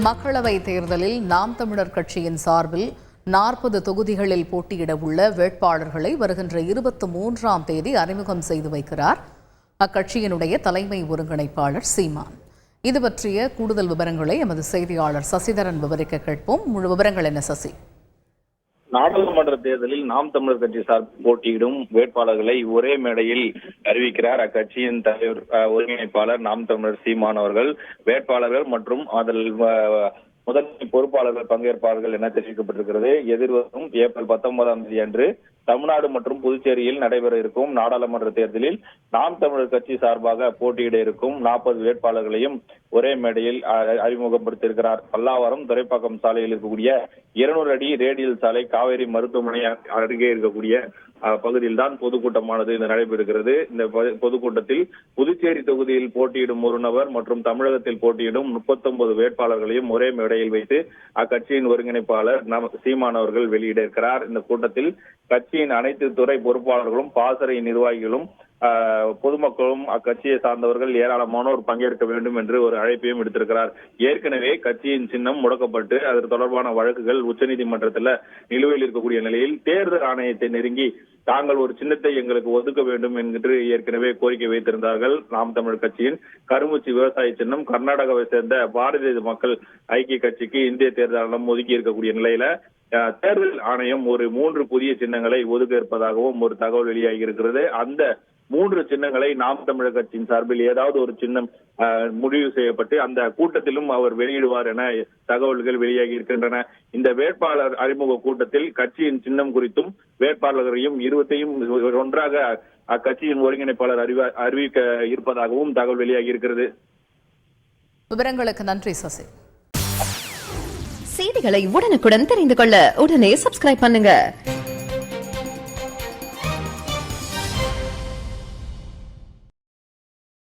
மக்களவை தேர்தலில் நாம் தமிழர் கட்சியின் சார்பில் 40 தொகுதிகளில் போட்டியிட உள்ள வேட்பாளர்களை வருகின்ற 23ஆம் தேதி அறிமுகம் செய்து வைக்கிறார் அக்கட்சியினுடைய தலைமை ஒருங்கிணைப்பாளர் சீமான். இது பற்றிய கூடுதல் விவரங்களை எமது செய்தியாளர் சசிதரன் விவரிக்க கேட்போம். முழு விவரங்கள் என்ன சசி? நாடாளுமன்ற தேர்தலில் நாம் தமிழர் கட்சி சார்பில் போட்டியிடும் வேட்பாளர்களை ஒரே மேடையில் அறிவிக்கிறார் அக்கட்சியின் தலைவர் ஒருங்கிணைப்பாளர் நாம் தமிழர் சீமான் அவர்கள். வேட்பாளர்கள் மற்றும் அதில் முதன்மை பொறுப்பாளர்கள் பங்கேற்பார்கள் என தெரிவிக்கப்பட்டிருக்கிறது. எதிர்வரும் ஏப்ரல் 19ஆம் தேதி அன்று தமிழ்நாடு மற்றும் புதுச்சேரியில் நடைபெற இருக்கும் நாடாளுமன்ற தேர்தலில் நாம் தமிழர் கட்சி சார்பாக போட்டியிட இருக்கும் 40 வேட்பாளர்களையும் ஒரே மேடையில் அறிமுகப்படுத்தியிருக்கிறார். பல்லாவரம் துரைப்பாக்கம் சாலையில் இருக்கக்கூடிய 200 அடி ரேடியல் சாலை காவேரி மருத்துவமனை அருகே இருக்கக்கூடிய பகுதியில் தான் பொதுக்கூட்டமானது நடைபெறுகிறது. இந்த பொதுக்கூட்டத்தில் புதுச்சேரி தொகுதியில் போட்டியிடும் ஒரு நபர் மற்றும் தமிழகத்தில் போட்டியிடும் 39 வேட்பாளர்களையும் ஒரே மேடையில் வைத்து அக்கட்சியின் ஒருங்கிணைப்பாளர் சீமான் அவர்கள் வெளியிட இருக்கிறார். இந்த கூட்டத்தில் கட்சியின் அனைத்து துறை பொறுப்பாளர்களும் பாசறை நிர்வாகிகளும் பொதுமக்களும் அக்கட்சியை சார்ந்தவர்கள் ஏராளமானோர் பங்கேற்க வேண்டும் என்று ஒரு அழைப்பையும் விடுத்திருக்கிறார். ஏற்கனவே கட்சியின் சின்னம் முடக்கப்பட்டு அது தொடர்பான வழக்குகள் உச்சநீதிமன்றத்தில் நிலுவையில் இருக்கக்கூடிய நிலையில் தேர்தல் ஆணையத்தை நெருங்கி தாங்கள் ஒரு சின்னத்தை எங்களுக்கு ஒதுக்க வேண்டும் என்று ஏற்கனவே கோரிக்கை வைத்திருந்தார்கள். நாம் தமிழர் கட்சியின் கரும்புச்சி விவசாய சின்னம் கர்நாடகாவை சேர்ந்த பாரதிய மக்கள் ஐக்கிய கட்சிக்கு இந்திய தேர்தல் ஆணையம் ஒதுக்கி இருக்கக்கூடிய நிலையில தேர்தல் ஆணையம் ஒரு 3 புதிய சின்னங்களை ஒதுக்க இருப்பதாகவும் ஒரு தகவல் வெளியாகி இருக்கிறது. அந்த 3 சின்னங்களை நாம் தமிழர் கட்சியின் சார்பில் ஏதாவது ஒரு சின்னம் முடிவு செய்யப்பட்டு அந்த கூட்டத்திலும் அவர் வெளியிடுவார் என தகவல்கள் வெளியாகி இருக்கின்றன. இந்த வேட்பாளர் அறிமுக கூட்டத்தில் கட்சியின் சின்னம் குறித்தும் வேட்பாளர்களையும் 20 ஒன்றாக அக்கட்சியின் ஒருங்கிணைப்பாளர் அறிவிக்க இருப்பதாகவும் தகவல் வெளியாகி இருக்கிறது. விவரங்களுக்கு நன்றி சசி. செய்திகளை உடனுக்குடன் தெரிந்து கொள்ள உடனே சப்ஸ்கிரைப் பண்ணுங்க.